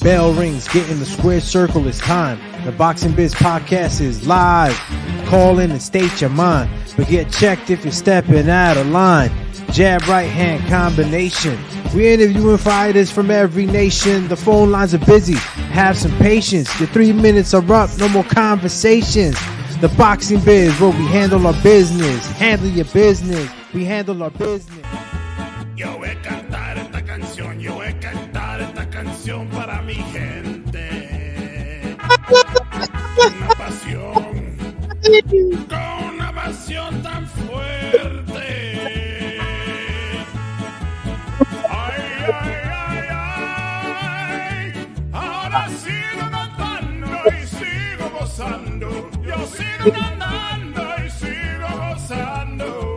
Bell rings, get in the square circle, it's time. The Boxing Biz podcast is live. Call in and state your mind, but get checked if you're stepping out of line. Jab right hand combination. We're interviewing fighters from every nation. The phone lines are busy. Have some patience. Your 3 minutes are up. No more conversations. The Boxing Biz, where we handle our business. Handle your business. We handle our business. Yo voy a cantar esta canción. Yo voy a cantar esta canción para mi gente. Con una pasión. Con una pasión tan fuerte. Ahora sigo cantando y sigo gozando. Yo sigo cantando y sigo gozando.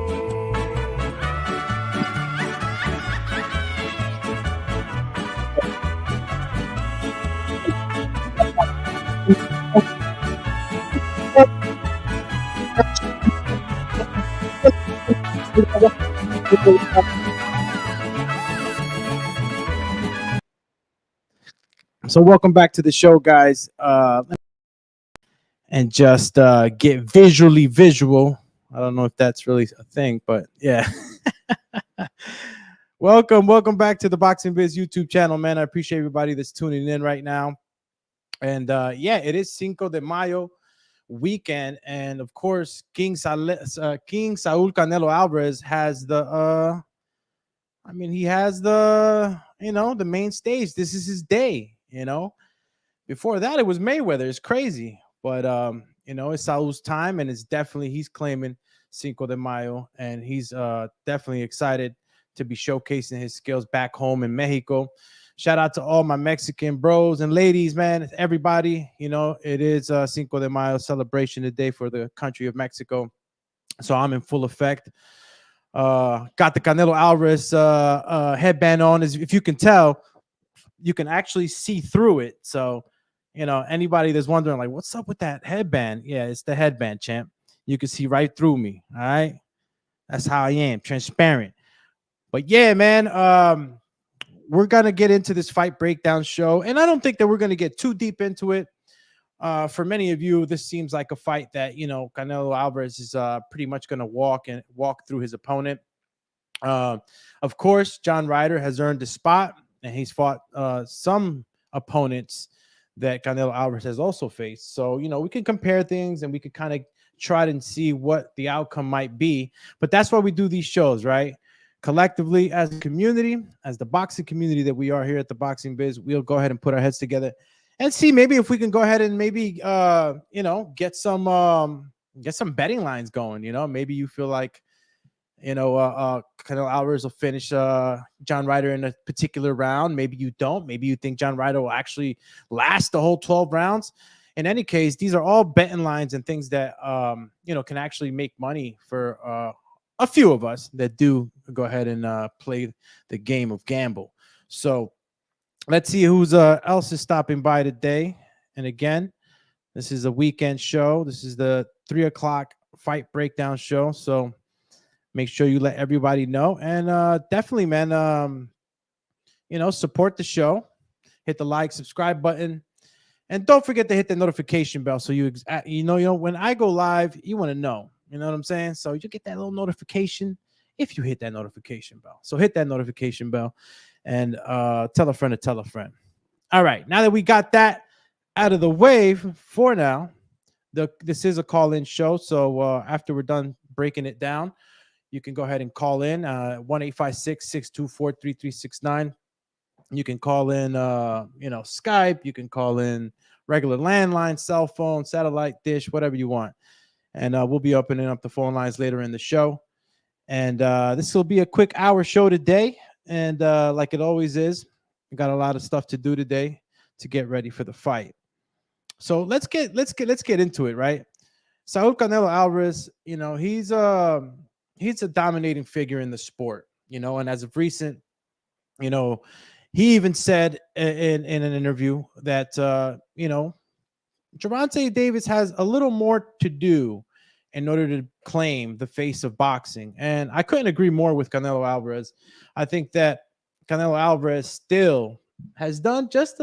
So welcome back to the show, guys. And just get visually visual. I don't know if that's really a thing, but yeah. Welcome back to the Boxing Biz YouTube channel, man. I appreciate everybody that's tuning in right now. And yeah, it is Cinco de Mayo weekend, and of course, King Saul Canelo Alvarez has the he has the the main stage. This is his day. Before that it was Mayweather. It's crazy, but it's Saul's time, and it's definitely, he's claiming Cinco de Mayo, and he's definitely excited to be showcasing his skills back home in Mexico. Shout out to all my Mexican bros and ladies, man. Everybody, it is Cinco de Mayo celebration today for the country of Mexico. So I'm in full effect. Got the Canelo Alvarez headband on. As if you can tell, you can actually see through it. So, anybody that's wondering, like, what's up with that headband? Yeah, it's the headband, champ. You can see right through me. All right. That's how I am, transparent. But yeah, man, we're going to get into this fight breakdown show. And I don't think that we're going to get too deep into it. For many of you, this seems like a fight that, Canelo Alvarez is pretty much going to walk through his opponent. Of course, John Ryder has earned a spot, and he's fought some opponents that Canelo Alvarez has also faced. So, we can compare things, and we could kind of try and see what the outcome might be. But that's why we do these shows, right? Collectively, as a community, as the boxing community that we are here at the Boxing Biz, we'll go ahead and put our heads together and see maybe if we can go ahead and maybe get some betting lines going. Maybe you feel like Canelo Alvarez will finish John Ryder in a particular round. Maybe you don't. Maybe you think John Ryder will actually last the whole 12 rounds. In any case, these are all betting lines and things that can actually make money for a few of us that do go ahead and play the game of gamble. So let's see who's else is stopping by today. And again, this is a weekend show. This is the 3 o'clock fight breakdown show. So make sure you let everybody know. And definitely, man, support the show. Hit the like, subscribe button. And don't forget to hit the notification bell. So when I go live, you want to know. You know what I'm saying? So you get that little notification if you hit that notification bell. So hit that notification bell and tell a friend to tell a friend. All right. Now that we got that out of the way for now, this is a call-in show. So after we're done breaking it down, you can go ahead and call in 1-856-624-3369. You can call in, Skype. You can call in regular landline, cell phone, satellite dish, whatever you want. And we'll be opening up the phone lines later in the show. And this will be a quick hour show today. And like it always is, we got a lot of stuff to do today to get ready for the fight. So let's get into it, right? Saul Canelo Alvarez, he's a dominating figure in the sport, and as of recent, he even said in an interview that Gervonta Davis has a little more to do in order to claim the face of boxing. And I couldn't agree more with Canelo Alvarez. I think that Canelo Alvarez still has done just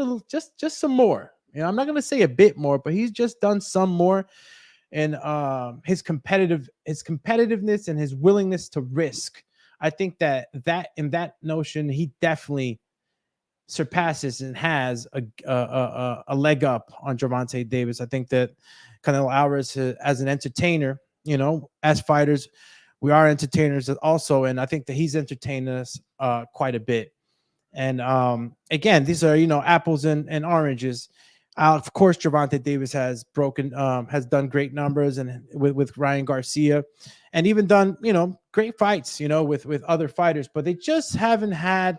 some more. I'm not gonna say a bit more, but he's just done some more. And his competitiveness and his willingness to risk. I think that in that notion, he definitely surpasses and has a leg up on Gervonta Davis. I think that Canelo Alvarez, as an entertainer, as fighters, we are entertainers also, and I think that he's entertained us quite a bit. And again, these are apples and oranges. Of course, Gervonta Davis has done great numbers and with Ryan Garcia, and even done great fights with other fighters, but they just haven't had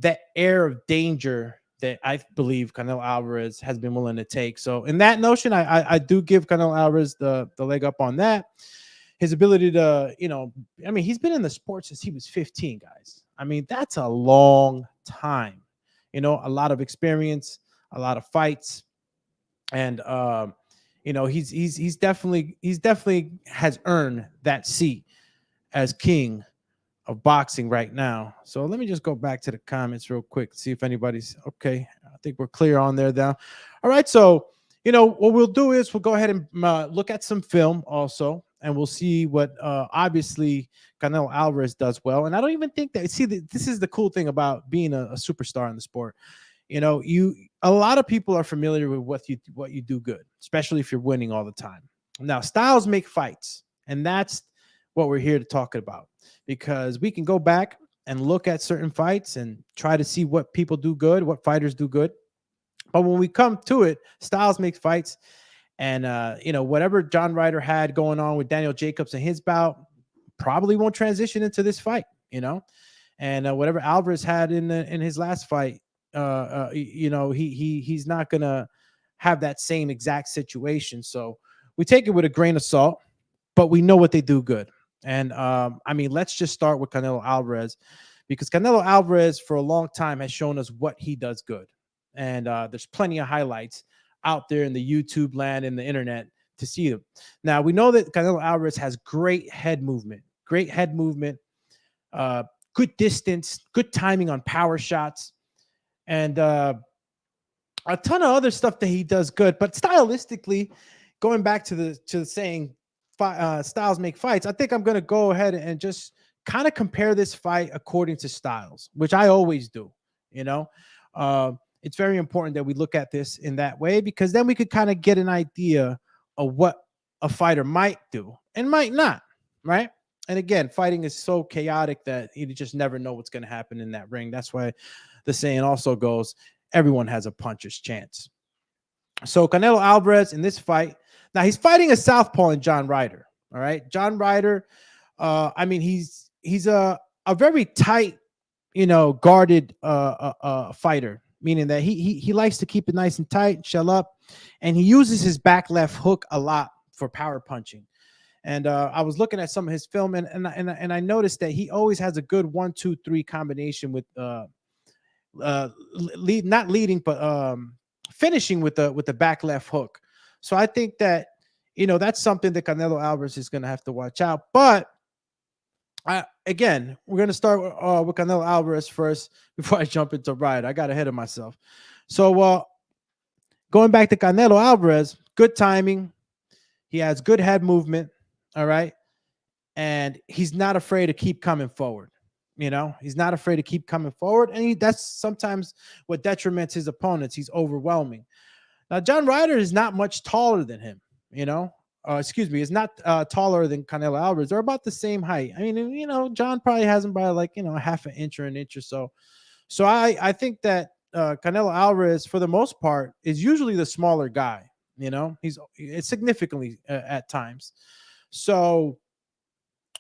that air of danger that I believe Canelo Alvarez has been willing to take. So in that notion, I do give Canelo Alvarez the leg up on that. His ability to, he's been in the sport since he was 15, guys. I mean, that's a long time. A lot of experience, a lot of fights, and he's definitely has earned that seat as king of boxing right now. So let me just go back to the comments real quick, see if anybody's okay. I think we're clear on there now. All right, so what we'll do is we'll go ahead and look at some film also, and we'll see what obviously Canelo Alvarez does well. And I don't even think that this is the cool thing about being a superstar in the sport. A lot of people are familiar with what you do good, especially if you're winning all the time. Now, styles make fights, and that's what we're here to talk about, because we can go back and look at certain fights and try to see what people do good, what fighters do good. But when we come to it, styles make fights. And, whatever John Ryder had going on with Daniel Jacobs in his bout probably won't transition into this fight, and whatever Alvarez had in his last fight, he's not going to have that same exact situation. So we take it with a grain of salt, but we know what they do good. And let's just start with Canelo Alvarez, because Canelo Alvarez for a long time has shown us what he does good. And there's plenty of highlights out there in the YouTube land and the internet to see them. Now, we know that Canelo Alvarez has great head movement, good distance, good timing on power shots, and a ton of other stuff that he does good. But stylistically, going back to the saying, styles make fights, I think I'm going to go ahead and just kind of compare this fight according to styles, which I always do. It's very important that we look at this in that way, because then we could kind of get an idea of what a fighter might do and might not, right? And again, fighting is so chaotic that you just never know what's going to happen in that ring. That's why the saying also goes, everyone has a puncher's chance. So Canelo Alvarez in this fight, now he's fighting a southpaw in John Ryder. All right, John Ryder. He's a very tight, guarded fighter, meaning that he likes to keep it nice and tight, shell up, and he uses his back left hook a lot for power punching. And I was looking at some of his film, and I noticed that he always has a good 1-2-3 combination with not leading, but finishing with the back left hook. So I think that that's something that Canelo Alvarez is going to have to watch out. But again, we're going to start with Canelo Alvarez first before I jump into Ryder. I got ahead of myself. So going back to Canelo Alvarez, good timing. He has good head movement. All right. And he's not afraid to keep coming forward. He's not afraid to keep coming forward. And that's sometimes what detriments his opponents. He's overwhelming. Now, John Ryder is not much taller than him, is not taller than Canelo Alvarez. They're about the same height. I mean, John probably has him by like, a half an inch or an inch or so. So I think that Canelo Alvarez, for the most part, is usually the smaller guy. It's significantly at times. So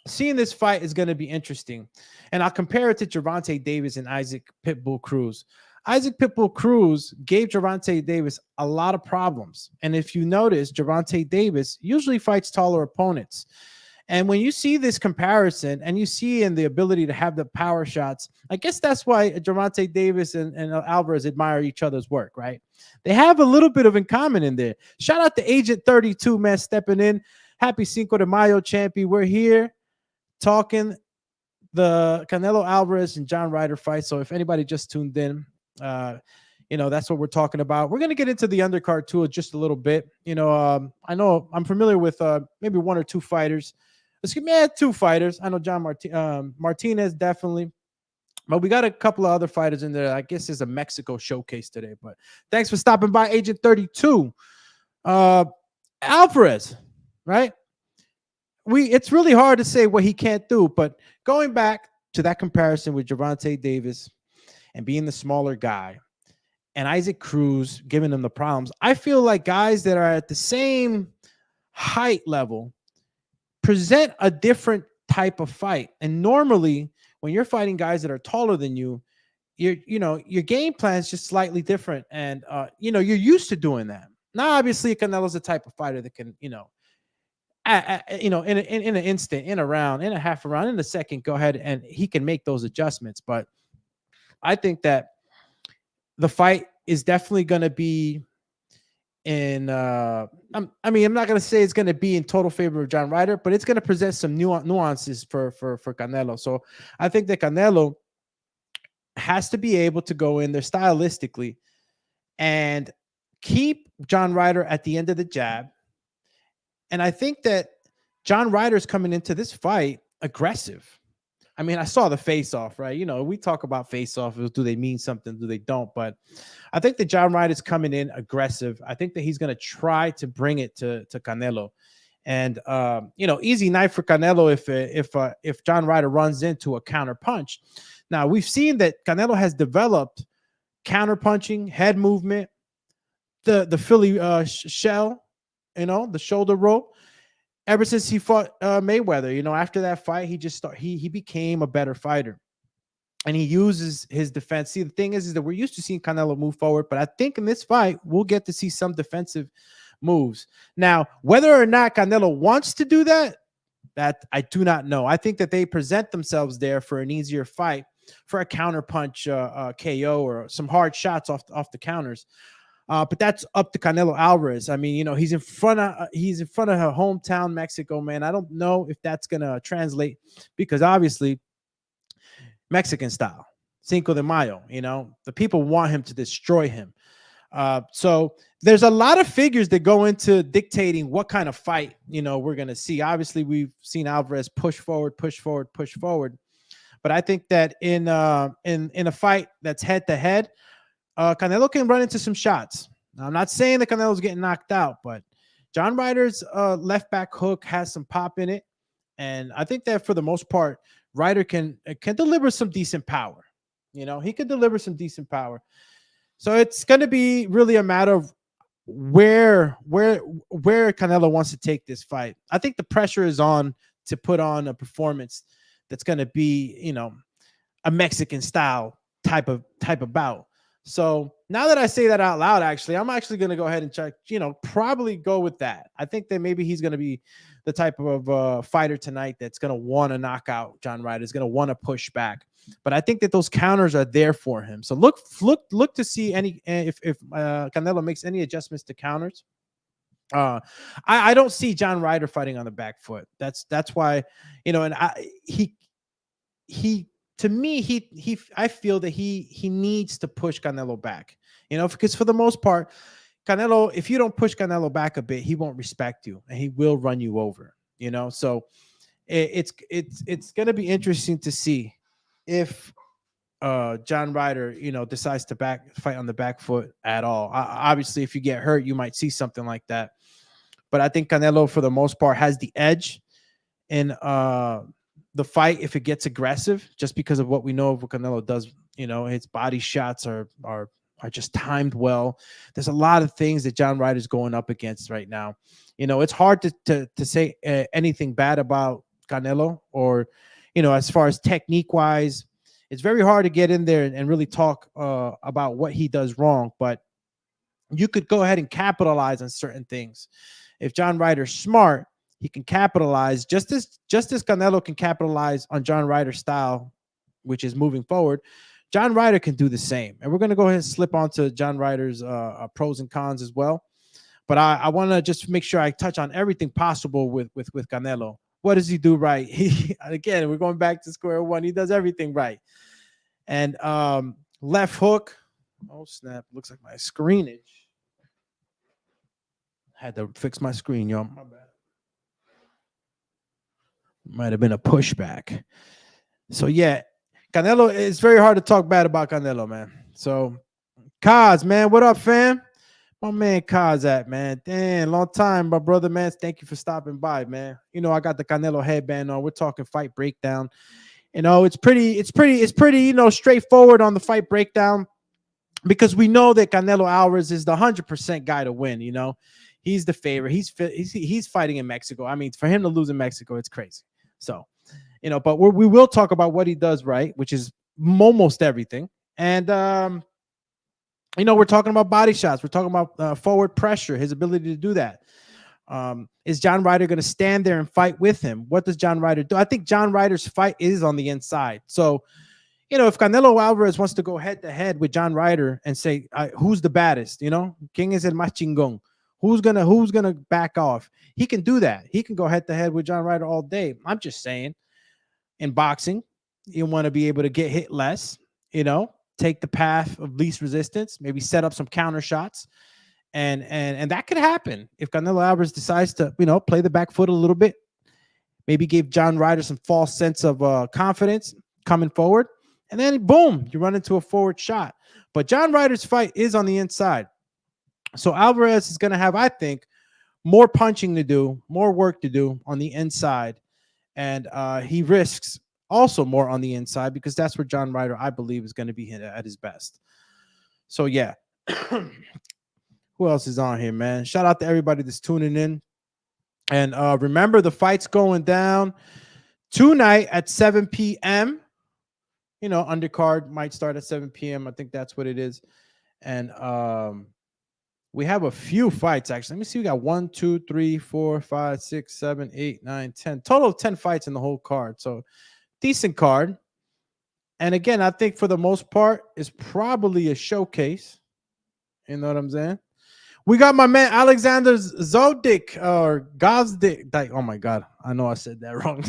seeing this fight is going to be interesting. And I'll compare it to Gervonta Davis and Isaac Pitbull Cruz. Isaac Pitbull Cruz gave Gervonta Davis a lot of problems. And if you notice, Gervonta Davis usually fights taller opponents. And when you see this comparison and you see in the ability to have the power shots, I guess that's why Gervonta Davis and Alvarez admire each other's work, right? They have a little bit of in common in there. Shout out to Agent 32, man, stepping in. Happy Cinco de Mayo, champion. We're here talking the Canelo Alvarez and John Ryder fight. So if anybody just tuned in, That's what we're talking about. We're gonna get into the undercard too just a little bit. I know I'm familiar with maybe one or two fighters. Let's give me two fighters. I know Martinez definitely. But we got a couple of other fighters in there. I guess it's a Mexico showcase today. But thanks for stopping by, Agent 32. Alvarez, right? It's really hard to say what he can't do, but going back to that comparison with Gervonta Davis and being the smaller guy and Isaac Cruz giving him the problems, I feel like guys that are at the same height level present a different type of fight. And normally when you're fighting guys that are taller than you, your game plan is just slightly different. And, you're used to doing that. Now, obviously, Canelo's the type of fighter that can, in an instant, in a round, in a half a round, in a second, go ahead and he can make those adjustments. But I think that the fight is definitely going to be in, I'm not going to say it's going to be in total favor of John Ryder, but it's going to present some nuances for Canelo. So I think that Canelo has to be able to go in there stylistically and keep John Ryder at the end of the jab. And I think that John Ryder's coming into this fight aggressive. I mean, I saw the face-off, right? We talk about face-off. Do they mean something? Do they don't? But I think that John Ryder's coming in aggressive. I think that he's going to try to bring it to Canelo. And, easy night for Canelo if John Ryder runs into a counter punch. Now, we've seen that Canelo has developed counter punching, head movement, the Philly shell, the shoulder roll. Ever since he fought Mayweather, after that fight, he became a better fighter, and he uses his defense. See, the thing is that we're used to seeing Canelo move forward, but I think in this fight we'll get to see some defensive moves. Now, whether or not Canelo wants to do that I do not know. I think that they present themselves there for an easier fight, for a counter punch KO or some hard shots off the counters. But that's up to Canelo Alvarez. I mean, he's in front of her hometown, Mexico, man. I don't know if that's gonna translate because obviously Mexican style, Cinco de Mayo. The people want him to destroy him. So there's a lot of figures that go into dictating what kind of fight we're gonna see. Obviously, we've seen Alvarez push forward, but I think that in a fight that's head to head, Canelo can run into some shots. Now, I'm not saying that Canelo's getting knocked out, but John Ryder's left back hook has some pop in it, and I think that for the most part, Ryder can deliver some decent power. He can deliver some decent power. So it's going to be really a matter of where Canelo wants to take this fight. I think the pressure is on to put on a performance that's going to be, a Mexican style type of bout. So now that I say that out loud, I'm actually going to go ahead and check, probably go with that. I think that maybe he's going to be the type of fighter tonight that's going to want to knock out John Ryder, is going to want to push back. But I think that those counters are there for him. So look to see if Canelo makes any adjustments to counters. I don't see John Ryder fighting on the back foot. That's why, and to me, I feel that he needs to push Canelo back, because for the most part, Canelo, if you don't push Canelo back a bit, he won't respect you and he will run you over, so it's going to be interesting to see if John Ryder, decides to fight on the back foot at all. Obviously, if you get hurt, you might see something like that, but I think Canelo, for the most part, has the edge in the fight if it gets aggressive, just because of what we know of what Canelo does. His body shots are just timed well. There's a lot of things that John Ryder's going up against right now. It's hard to say anything bad about Canelo, or as far as technique wise, it's very hard to get in there and really talk about what he does wrong. But you could go ahead and capitalize on certain things. If John Ryder's smart, he can capitalize just as Canelo can capitalize on John Ryder's style, which is moving forward. John Ryder can do the same. And we're going to go ahead and slip onto John Ryder's pros and cons as well. But I want to just make sure I touch on everything possible with Canelo. What does he do right? Again, we're going back to square one. He does everything right. And left hook, Oh snap! Looks like my screenage. Had to fix my screen, y'all. My bad. Might have been a pushback. So yeah, Canelo. It's very hard to talk bad about Canelo, man. So Kaz, man, what up, fam? My man Kaz at, man. Damn, long time, my brother, man. Thank you for stopping by, man. You know, I got the Canelo headband on. We're talking fight breakdown. You know, it's pretty, straightforward on the fight breakdown because we know that Canelo Alvarez is the 100% guy to win. You know, he's the favorite. He's fighting in Mexico. I mean, for him to lose in Mexico, it's crazy. So, but we will talk about what he does right, which is almost everything. And we're talking about body shots. We're talking about forward pressure, his ability to do that. Is John Ryder going to stand there and fight with him? What does John Ryder do? I think John Ryder's fight is on the inside. So, if Canelo Alvarez wants to go head to head with John Ryder and say, who's the baddest, ¿Quién es el más chingón? Who's gonna back off? He can do that. He can go head to head with John Ryder all day. I'm just saying, in boxing, you want to be able to get hit less, take the path of least resistance, maybe set up some counter shots. And that could happen if Canelo Alvarez decides to, play the back foot a little bit, maybe give John Ryder some false sense of confidence coming forward, and then boom, you run into a forward shot. But John Ryder's fight is on the inside. So Alvarez is going to have, I think, more punching to do, more work to do on the inside. And he risks also more on the inside because that's where John Ryder, I believe, is going to be at his best. So, yeah. Who else is on here, man? Shout out to everybody that's tuning in. And remember, the fight's going down tonight at 7 p.m. Undercard might start at 7 p.m. I think that's what it is. And we have a few fights, actually. Let me see. We got 1, 2, 3, 4, 5, 6, 7, 8, 9, 10. Total of 10 fights in the whole card. So, decent card. And again, I think for the most part, it's probably a showcase. You know what I'm saying? We got my man Alexander Zodik or Gazdik. Oh my God, I know I said that wrong.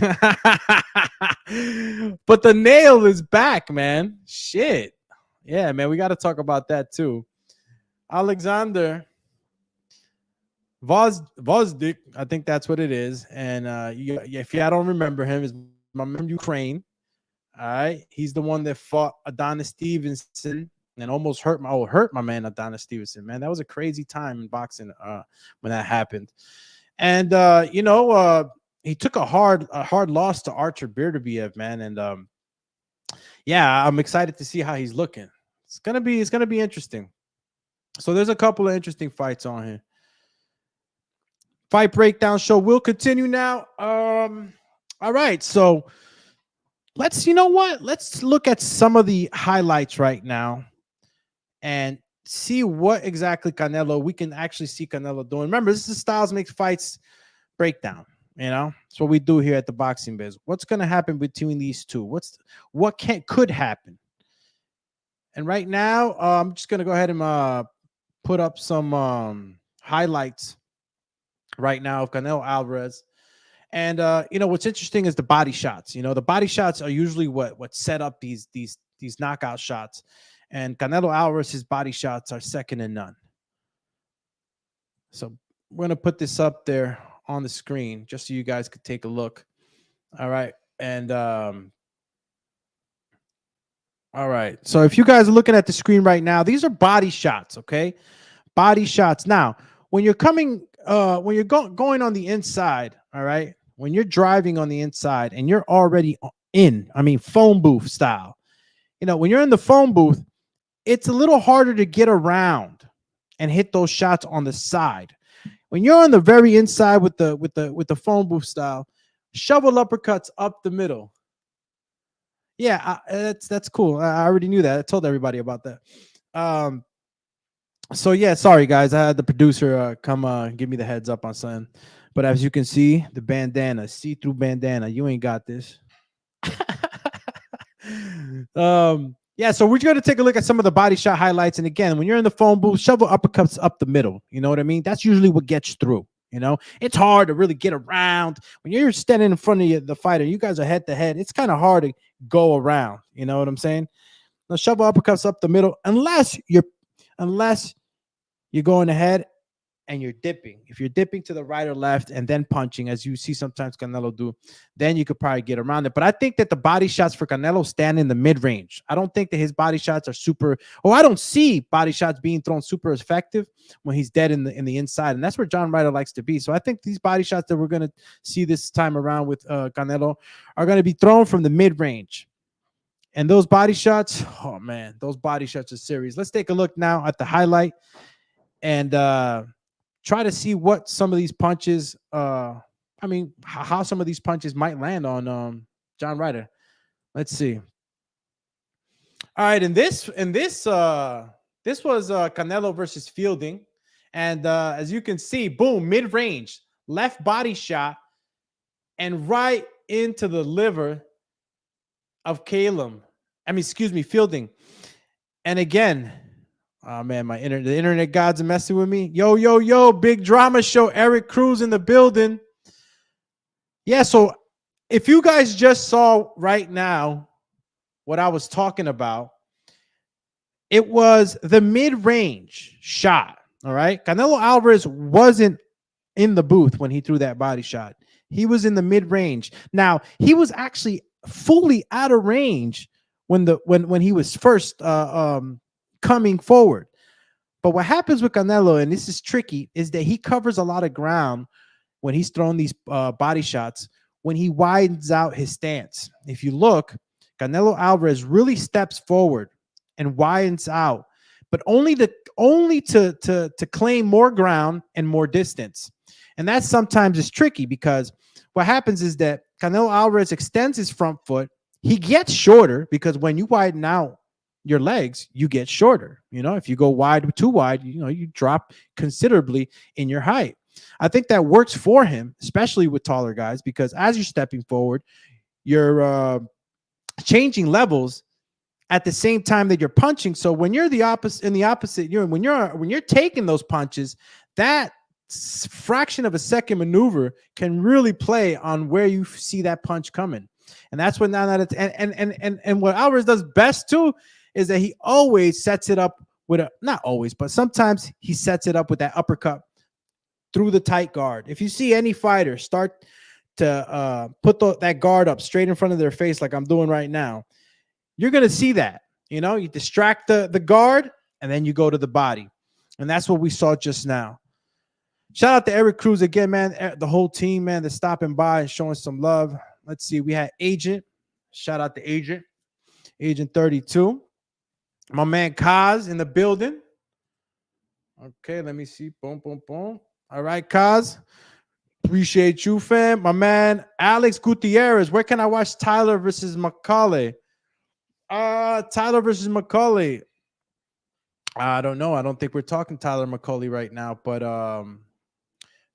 But the nail is back, man. Shit. Yeah, man, we got to talk about that too. Alexander Vozdik, I think that's what it is. And if y'all don't remember him, is my man from Ukraine. All right, he's the one that fought Adonis Stevenson and almost hurt my man Adonis Stevenson. Man, that was a crazy time in boxing when that happened. And he took a hard loss to Artur Beterbiev, man. And yeah, I'm excited to see how he's looking. It's gonna be interesting. So there's a couple of interesting fights on here. Fight breakdown show will continue now. All right, so let's look at some of the highlights right now and see what exactly we can actually see Canelo doing. Remember, this is Styles Makes Fights breakdown. It's what we do here at the Boxing Biz. What's going to happen between these two? What could happen? And right now, I'm just going to go ahead and put up some highlights right now of Canelo Alvarez. And what's interesting is the body shots. The body shots are usually what set up these knockout shots. And Canelo Alvarez's body shots are second to none. So we're going to put this up there on the screen just so you guys could take a look. All right. And all right. So if you guys are looking at the screen right now, these are body shots, okay? Body shots. Now, when you're going on the inside, all right? When you're driving on the inside and you're already phone booth style. When you're in the phone booth, it's a little harder to get around and hit those shots on the side. When you're on the very inside with the phone booth style, shovel uppercuts up the middle. Yeah, that's cool. I already knew that. I told everybody about that. So yeah, sorry guys. I had the producer come give me the heads up on something. But as you can see, the bandana, see-through bandana. You ain't got this. Yeah, so we're going to take a look at some of the body shot highlights. And again, when you're in the phone booth, shovel uppercuts up the middle. You know what I mean? That's usually what gets through. It's hard to really get around. When you're standing in front of the fighter, you guys are head to head. It's kind of hard to go around. You know what I'm saying? No shovel uppercuts up the middle, unless you're going ahead and you're dipping. If you're dipping to the right or left and then punching, as you see sometimes Canelo do, then you could probably get around it. But I think that the body shots for Canelo stand in the mid-range. I don't think that his body shots are super, I don't see body shots being thrown super effective when he's dead in the inside. And that's where John Ryder likes to be. So I think these body shots that we're going to see this time around with Canelo are going to be thrown from the mid-range. And those body shots, oh man, those body shots are serious. Let's take a look now at the highlight and try to see what some of these punches, how some of these punches might land on John Ryder. Let's see. All right, this was Canelo versus Fielding, and as you can see, boom, mid-range, left body shot, and right into the liver of Fielding. And again, oh man, the internet gods are messing with me. Yo, big drama show. Eric Cruz in the building. Yeah, so if you guys just saw right now what I was talking about, it was the mid-range shot. All right. Canelo Alvarez wasn't in the booth when he threw that body shot. He was in the mid-range. Now, he was actually fully out of range when he was first coming forward. But what happens with Canelo, and this is tricky, is that he covers a lot of ground when he's throwing these body shots, when he widens out his stance. If you look, Canelo Alvarez really steps forward and widens out, but only to claim more ground and more distance. And that sometimes is tricky because what happens is that Canelo Alvarez extends his front foot. He gets shorter because when you widen out your legs, you get shorter. If you go too wide, you drop considerably in your height. I think that works for him, especially with taller guys, because as you're stepping forward, you're changing levels at the same time that you're punching. So when you're when you're taking those punches, that fraction of a second maneuver can really play on where you see that punch coming. And that's what now that it's and what Alvarez does best too is that he always sets it up with not always, but sometimes he sets it up with that uppercut through the tight guard. If you see any fighter start to put that guard up straight in front of their face like I'm doing right now, you're going to see that. You distract the guard and then you go to the body. And that's what we saw just now. Shout out to Eric Cruz again, man. The whole team, man, that's stopping by and showing some love. Let's see. We had Agent. Shout out to Agent 32. My man Kaz in the building. Okay, let me see. Boom, boom, boom. All right, Kaz. Appreciate you, fam. My man Alex Gutierrez. Where can I watch Tyler versus McCauley? Tyler versus McCauley. I don't know. I don't think we're talking Tyler McCauley right now, but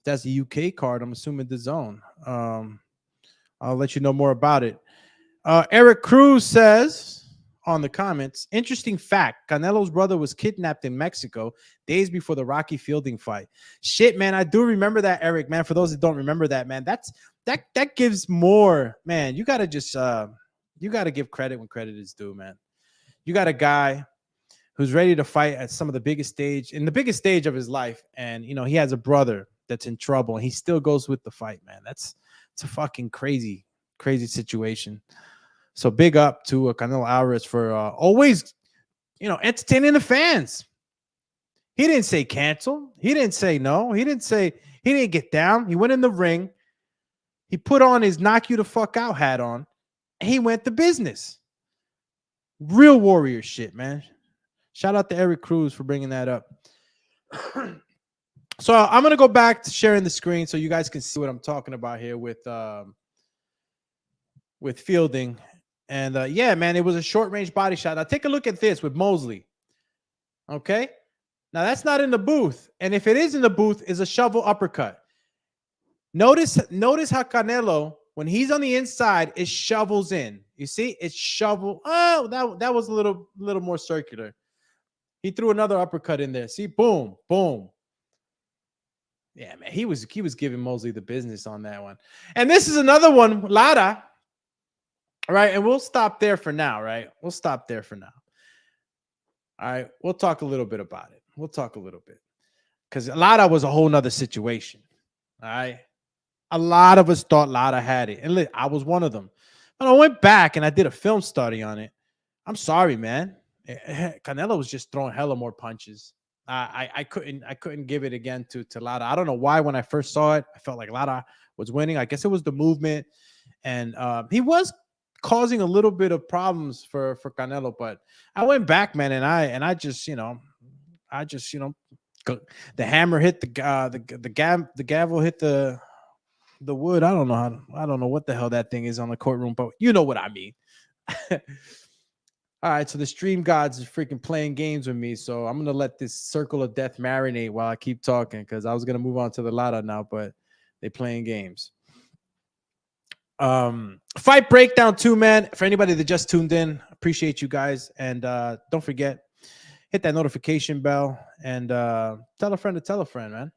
that's a UK card. I'm assuming the zone. I'll let you know more about it. Eric Cruz says on the comments, interesting fact, Canelo's brother was kidnapped in Mexico days before the Rocky Fielding fight. Shit, man, I do remember that, Eric, man. For those that don't remember that, man, that gives more, man. You gotta just you gotta give credit when credit is due, man. You got a guy who's ready to fight at some of the biggest stage of his life, and he has a brother that's in trouble, and he still goes with the fight, man. It's a fucking crazy situation. So big up to Canelo Alvarez for always, entertaining the fans. He didn't say cancel. He didn't say no. He didn't get down. He went in the ring. He put on his knock you the fuck out hat on. And he went to business. Real warrior shit, man. Shout out to Eric Cruz for bringing that up. So I'm going to go back to sharing the screen so you guys can see what I'm talking about here with Fielding. And yeah, man, it was a short range body shot. Now take a look at this with Mosley. Okay. Now that's not in the booth. And if it is in the booth, is a shovel uppercut. Notice how Canelo, when he's on the inside, it shovels in. You see, it's shovel. Oh, that was a little more circular. He threw another uppercut in there. See, boom, boom. Yeah, man, he was giving Mosley the business on that one. And this is another one, Lara. Right, and we'll stop there for now, right? We'll stop there for now. All right, we'll talk a little bit about it. We'll talk a little bit because Lara was a whole nother situation. All right, a lot of us thought Lara had it, and I was one of them. But I went back and I did a film study on it. I'm sorry, man. Canelo was just throwing hella more punches. I couldn't give it again to Lara. I don't know why. When I first saw it, I felt like Lara was winning. I guess it was the movement, and he was causing a little bit of problems for Canelo. But I went back, man, and I just the hammer hit the gavel hit the wood. I don't know what the hell that thing is on the courtroom, but you know what I mean. All right, so the stream gods are freaking playing games with me, so I'm gonna let this circle of death marinate while I keep talking because I was gonna move on to the Lada now, but they playing games. Fight breakdown too, man. For anybody that just tuned in, appreciate you guys, and don't forget, hit that notification bell and tell a friend to tell a friend, man.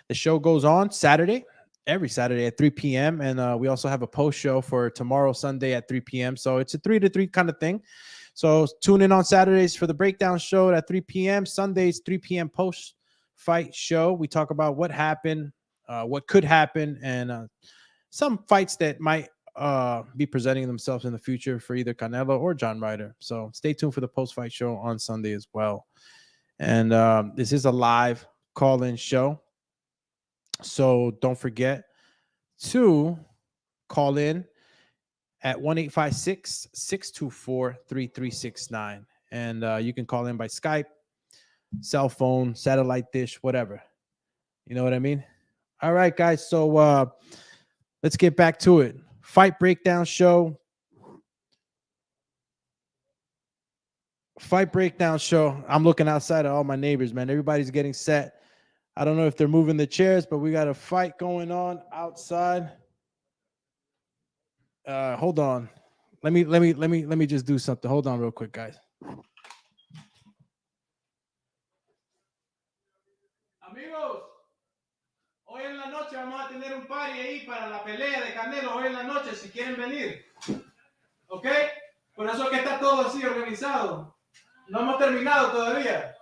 The show goes on Saturday. Every Saturday at 3 p.m. And we also have a post show for tomorrow, Sunday at 3 p.m. So it's a 3 to 3 kind of thing. So tune in on Saturdays for the breakdown show at 3 p.m. Sundays, 3 p.m. post fight show. We talk about what happened, what could happen, and some fights that might be presenting themselves in the future for either Canelo or John Ryder. So stay tuned for the post fight show on Sunday as well. And this is a live call-in show. So don't forget to call in at 1-856-624-3369. And you can call in by Skype, cell phone, satellite dish, whatever. You know what I mean? All right, guys. So let's get back to it. Fight breakdown show. Fight breakdown show. I'm looking outside at all my neighbors, man. Everybody's getting set. I don't know if they're moving the chairs, but we got a fight going on outside. Hold on. Let me just do something. Hold on real quick, guys. Amigos, hoy en la noche vamos a tener un party ahí para la pelea de Canelo hoy en la noche, si quieren venir. ¿Ok? Por eso es que está todo así organizado. No hemos terminado todavía.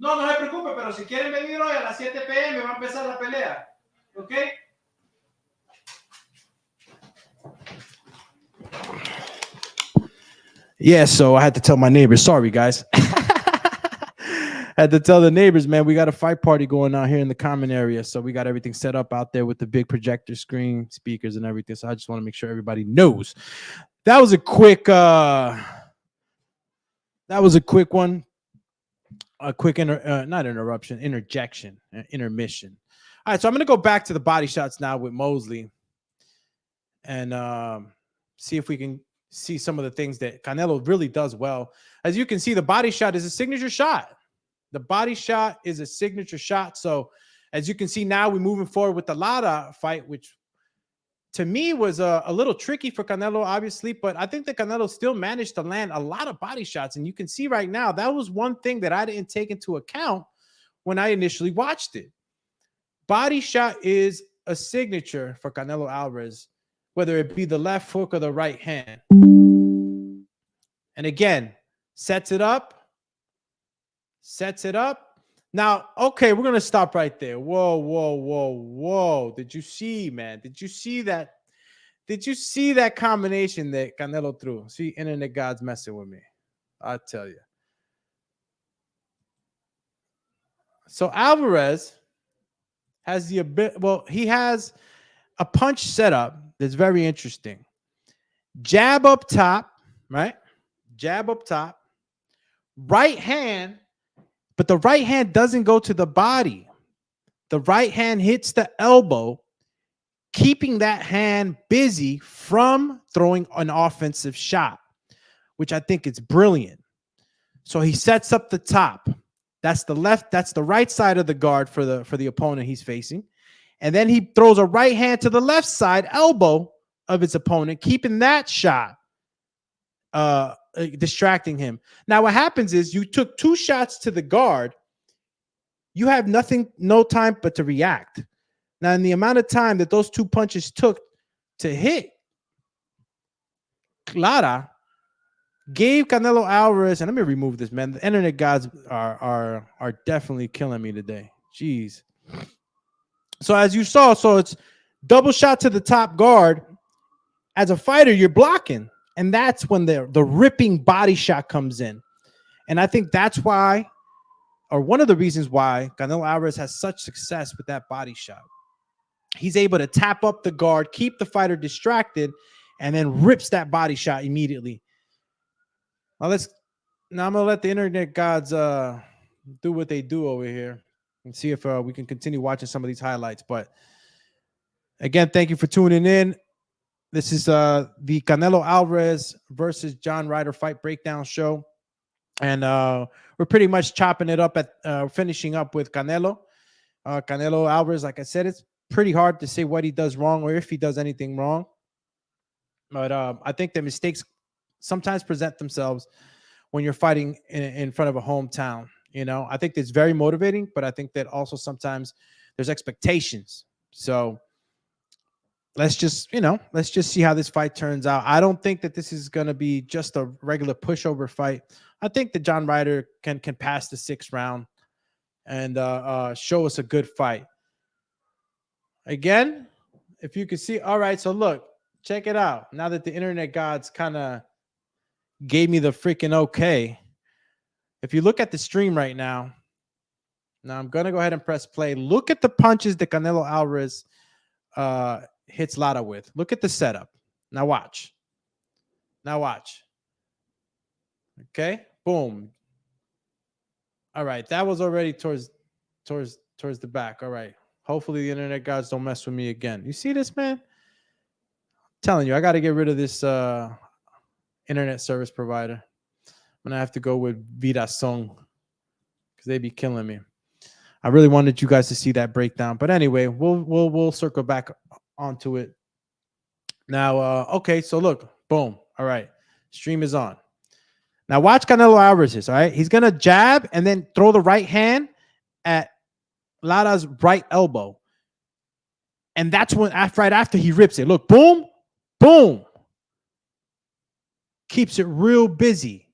No, no se preocupe, pero si quieren venir hoy a las 7 p.m. va a empezar la pelea. ¿Ok? Yeah, so I had to tell my neighbors. Sorry, guys. Had to tell the neighbors, man, we got a fight party going on here in the common area. So we got everything set up out there with the big projector screen, speakers, and everything. So I just want to make sure everybody knows. That was a quick one. A quick not interruption, interjection, intermission. All right, so I'm going to go back to the body shots now with Mosley and see if we can see some of the things that Canelo really does well. As you can see, the body shot is a signature shot. The body shot is a signature shot. So as you can see now, we're moving forward with the Lara fight, which to me was a little tricky for Canelo, obviously, but I think that Canelo still managed to land a lot of body shots. And you can see right now, that was one thing that I didn't take into account when I initially watched it. Body shot is a signature for Canelo Alvarez, whether it be the left hook or the right hand. And again, sets it up. Now, okay, we're going to stop right there. Whoa. Did you see, man? Did you see that? Did you see that combination that Canelo threw? See, internet gods messing with me. I tell you. So Alvarez has the ability. Well, he has a punch setup that's very interesting. Jab up top, right? Jab up top. Right hand. But the right hand doesn't go to the body. The right hand hits the elbow, keeping that hand busy from throwing an offensive shot, which I think is brilliant. So he sets up the top. That's the left, that's the right side of the guard for the opponent he's facing. And then he throws a right hand to the left side elbow of his opponent, keeping that shot distracting him. Now what happens is you took 2 shots to the guard. You have no time but to react. Now in the amount of time that those 2 punches took to hit Clara, gave Canelo Alvarez, and let me remove this, man. The internet gods are definitely killing me today. Jeez. So as you saw, so it's double shot to the top guard. As a fighter, you're blocking, and that's when the ripping body shot comes in. And I think that's why, or one of the reasons why, Canelo Alvarez has such success with that body shot. He's able to tap up the guard, keep the fighter distracted, and then rips that body shot immediately. Now I'm gonna let the internet gods do what they do over here and see if we can continue watching some of these highlights. But again, thank you for tuning in. This is the Canelo Alvarez versus John Ryder fight breakdown show. And we're pretty much chopping it up at finishing up with Canelo. Canelo Alvarez, like I said, it's pretty hard to say what he does wrong or if he does anything wrong. But I think the mistakes sometimes present themselves when you're fighting in front of a hometown. You know, I think it's very motivating, but I think that also sometimes there's expectations. So let's just see how this fight turns out. I don't think that this is going to be just a regular pushover fight. I think that John Ryder can pass the 6th round and show us a good fight. Again, if you can see, all right, so look, check it out. Now that the internet gods kind of gave me the freaking okay, if you look at the stream right now, I'm going to go ahead and press play. Look at the punches that Canelo Alvarez hits Lara with. Look at the setup. Now watch. Okay, boom. All right, that was already towards the back. All right. Hopefully the internet gods don't mess with me again. You see this, man? I'm telling you, I got to get rid of this internet service provider. I'm gonna have to go with Vidasong because they be killing me. I really wanted you guys to see that breakdown, but anyway, we'll circle back onto it. Now, okay, so look, boom. All right, stream is on. Now watch Canelo Alvarez. All right, he's gonna jab and then throw the right hand at Lara's right elbow, and that's when right after he rips it. Look, boom, boom. Keeps it real busy.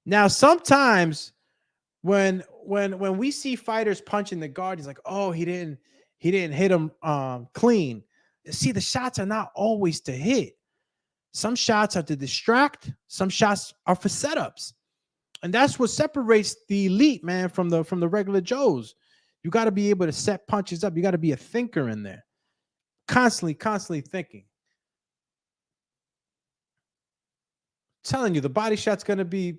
Now, sometimes when we see fighters punching the guard, he's like, oh, he didn't hit him clean. See, the shots are not always to hit. Some shots are to distract. Some shots are for setups. And that's what separates the elite, man, from the regular Joes. You got to be able to set punches up. You got to be a thinker in there. Constantly thinking. Telling you, the body shot's gonna be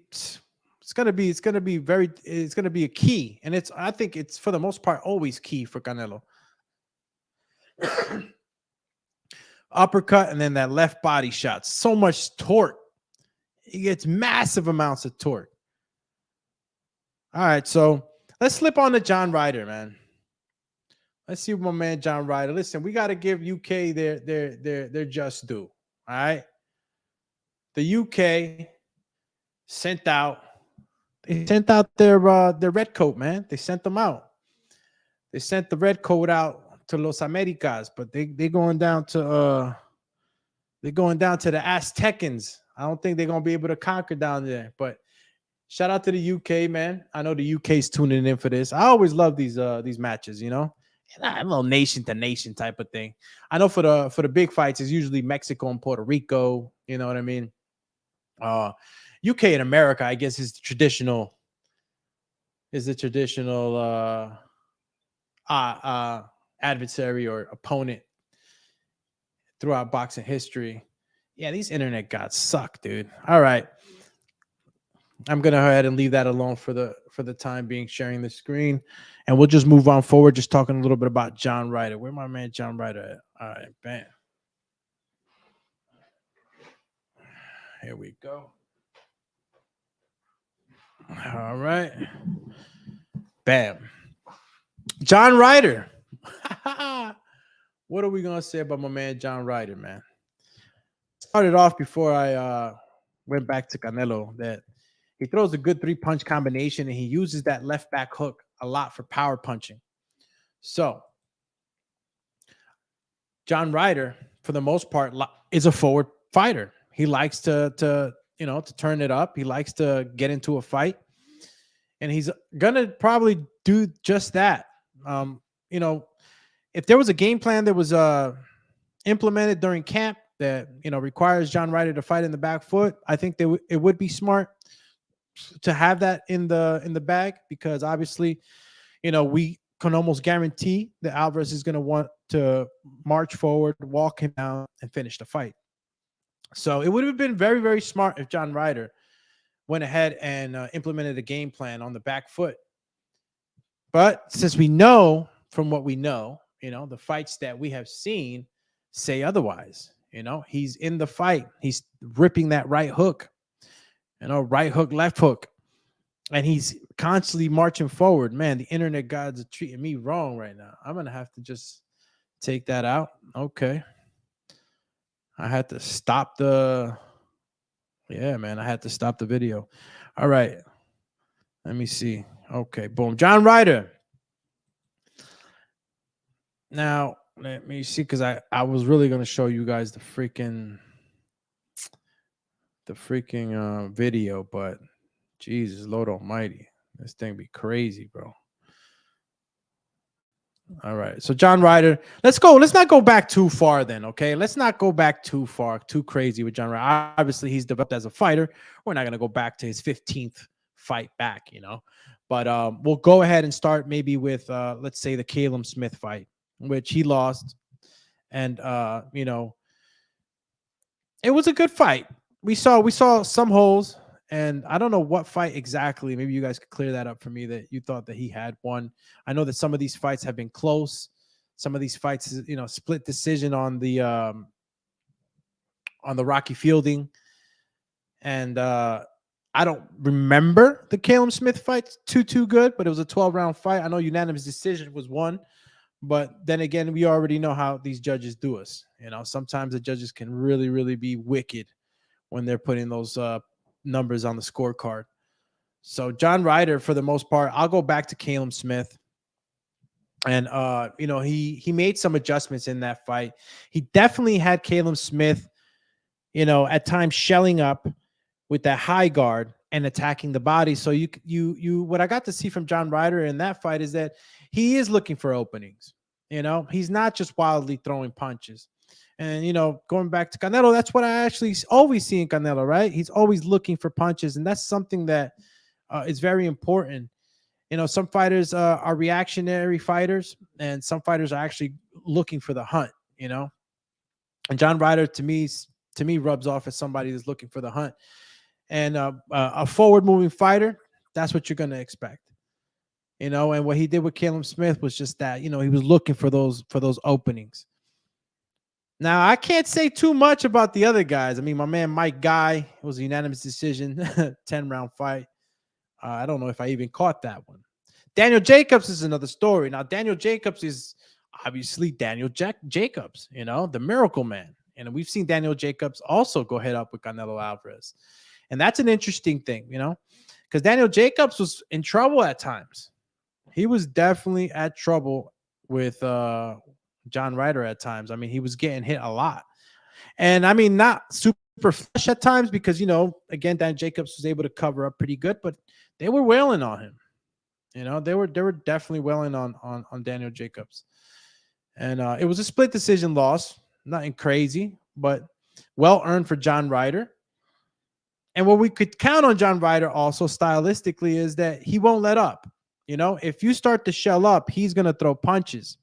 a key, and I think it's for the most part always key for Canelo. Uppercut and then that left body shot, so much torque. He gets massive amounts of torque. All right, so let's slip on to John Ryder, man. Let's see what my man John Ryder. Listen, we got to give UK their just due. All right. The UK sent out their red coat, man. They sent them out. They sent the red coat out to Los Americas, but they going down to the Aztecans. I don't think they're gonna be able to conquer down there. But shout out to the UK, man. I know the UK's tuning in for this. I always love these matches, you know. A little nation to nation type of thing. I know for the big fights, it's usually Mexico and Puerto Rico. You know what I mean? UK and America, I guess, is the traditional adversary or opponent throughout boxing history. Yeah, these internet gods suck, dude. All right, I'm gonna go ahead and leave that alone for the time being, sharing the screen, and we'll just move on forward, just talking a little bit about John Ryder. Where my man John Ryder at? All right, bam. Here we go. All right. Bam. John Ryder. What are we going to say about my man John Ryder, man? Started off before I went back to Canelo that he throws a good 3-punch combination and he uses that left back hook a lot for power punching. So John Ryder, for the most part, is a forward fighter. He likes to turn it up. He likes to get into a fight, and he's gonna probably do just that. Um, you know, if there was a game plan that was implemented during camp that requires John Ryder to fight in the back foot, I think that it would be smart to have that in the bag, because obviously, we can almost guarantee that Alvarez is going to want to march forward, walk him down, and finish the fight. So it would have been very, very smart if John Ryder went ahead and implemented a game plan on the back foot. But since we know from what we know, the fights that we have seen say otherwise. He's in the fight. He's ripping that right hook, right hook, left hook. And he's constantly marching forward. Man, the internet gods are treating me wrong right now. I'm going to have to just take that out. Okay. I had to stop the... Yeah, man, I had to stop the video. All right. Let me see. Okay, boom. John Ryder. Now, let me see, because I was really going to show you guys the freaking video, but Jesus, Lord Almighty, this thing be crazy, bro. All right, so John Ryder, let's go. Let's not go back too far then, okay? Let's not go back too far, too crazy with John Ryder. Obviously, he's developed as a fighter. We're not going to go back to his 15th fight back, But we'll go ahead and start maybe with, let's say, the Caleb Smith fight, which he lost. And, it was a good fight. We saw some holes. And I don't know what fight exactly. Maybe you guys could clear that up for me, that you thought that he had won. I know that some of these fights have been close. Some of these fights, split decision on the Rocky Fielding. And I don't remember the Caleb Smith fight too good, but it was a 12-round fight. I know unanimous decision was won. But then again, we already know how these judges do us. Sometimes the judges can really, really be wicked when they're putting those numbers on the scorecard. So John Ryder, for the most part, I'll go back to Caleb Smith. And he made some adjustments in that fight. He definitely had Caleb Smith, at times shelling up with that high guard and attacking the body. So you what I got to see from John Ryder in that fight is that he is looking for openings. He's not just wildly throwing punches. And, going back to Canelo, that's what I actually always see in Canelo, right? He's always looking for punches. And that's something that is very important. Some fighters are reactionary fighters, and some fighters are actually looking for the hunt, And John Ryder, to me, rubs off as somebody that's looking for the hunt. And a forward-moving fighter, that's what you're going to expect. And what he did with Caleb Smith was just that, he was looking for those openings. Now, I can't say too much about the other guys. I mean, my man Mike Guy, it was a unanimous decision, 10-round fight. I don't know if I even caught that one. Daniel Jacobs is another story. Now, Daniel Jacobs is obviously Daniel Jacobs, the miracle man. And we've seen Daniel Jacobs also go head up with Canelo Alvarez. And that's an interesting thing, because Daniel Jacobs was in trouble at times. He was definitely at trouble with John Ryder at times. I mean, he was getting hit a lot. And I mean, not super fresh at times because, again, Dan Jacobs was able to cover up pretty good, but they were wailing on him. They were definitely wailing on Daniel Jacobs. And it was a split decision loss. Nothing crazy, but well earned for John Ryder. And what we could count on John Ryder also stylistically is that he won't let up. If you start to shell up, he's going to throw punches.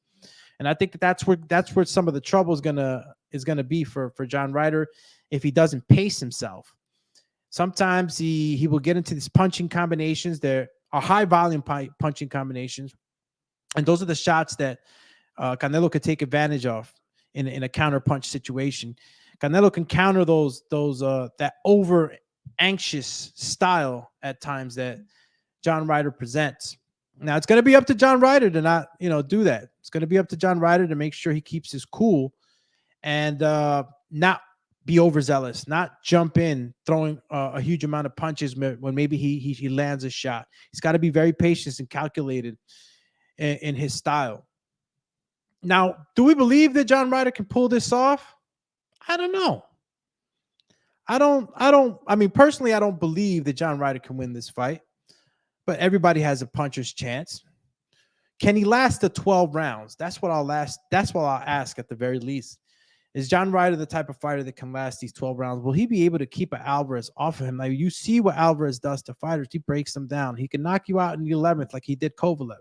And I think that's where some of the trouble is gonna be for John Ryder if he doesn't pace himself. Sometimes he will get into these punching combinations. There are high volume punching combinations, and those are the shots that Canelo could take advantage of in a counter punch situation. Canelo can counter those that over anxious style at times that John Ryder presents. Now, it's going to be up to John Ryder to not, do that. It's going to be up to John Ryder to make sure he keeps his cool and not be overzealous, not jump in throwing a huge amount of punches when maybe he lands a shot. He's got to be very patient and calculated in his style. Now, do we believe that John Ryder can pull this off? I don't know. I mean, personally, I don't believe that John Ryder can win this fight, but everybody has a puncher's chance. Can he last the 12 rounds? That's what I'll ask at the very least. Is John Ryder the type of fighter that can last these 12 rounds? Will he be able to keep an Alvarez off of him? Like, you see what Alvarez does to fighters. He breaks them down. He can knock you out in the 11th like he did Kovalev.